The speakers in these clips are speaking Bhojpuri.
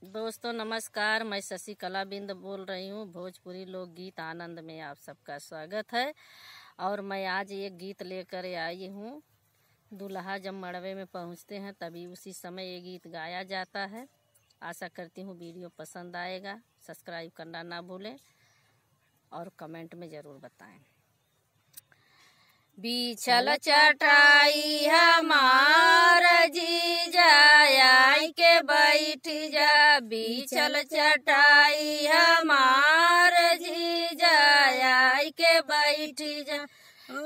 दोस्तों नमस्कार, मैं शशिकला बिंद बोल रही हूँ। भोजपुरी लोकगीत आनंद में आप सबका स्वागत है। और मैं आज एक गीत लेकर आई हूँ। दूल्हा जब मड़वे में पहुँचते हैं तभी उसी समय ये गीत गाया जाता है। आशा करती हूँ वीडियो पसंद आएगा। सब्सक्राइब करना ना भूलें और कमेंट में ज़रूर बताएं। बिछल चटाई हमार जीजा आई के बैठ जा, बिछल चटाई हमार जीजा आई के बैठ जा,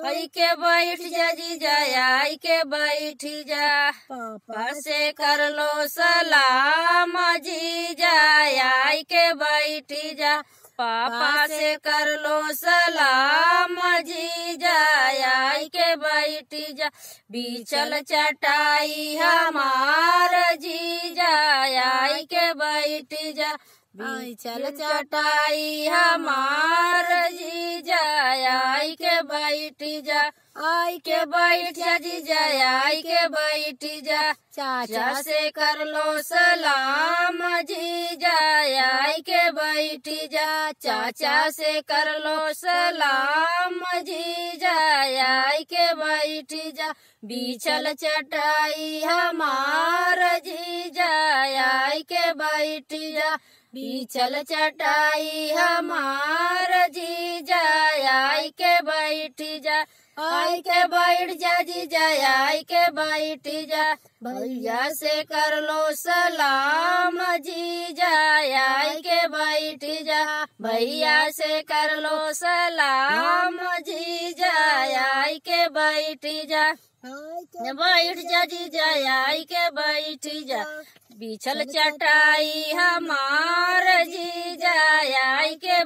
आई के बैठ जा जीजा आई के बैठ जा, पापा से कर लो सलाम जीजा आई के बैठ जा, पापा से कर लो सलाम जीजा आई के बैठ जा, बिछल चटाई हमार जीजा आई के बैठ जा, बिछल चटाई हमार जीजा आई के बैठ जा, आई के बैठ जा जीजा आई के बैठ जा, चाचा से कर लो सलाम जीजा आई के बैठ जा, चाचा से कर लो सलाम जीजा आई के बैठ जा, बिछल चटाई हमार जीजा आई के बैठ जा, बिछल चटाई हमार जीजा आई के बैठ जा, आई के बैठ जा जीजा आई के बैठ जा, भैया से कर लो सलाम जीजा आई के बैठ जा, भैया से कर लो सलाम जीजा आई के बैठ जा, बैठ जा जीजा आई के बैठ जा, बिछल चटाई हमार जीजा आई के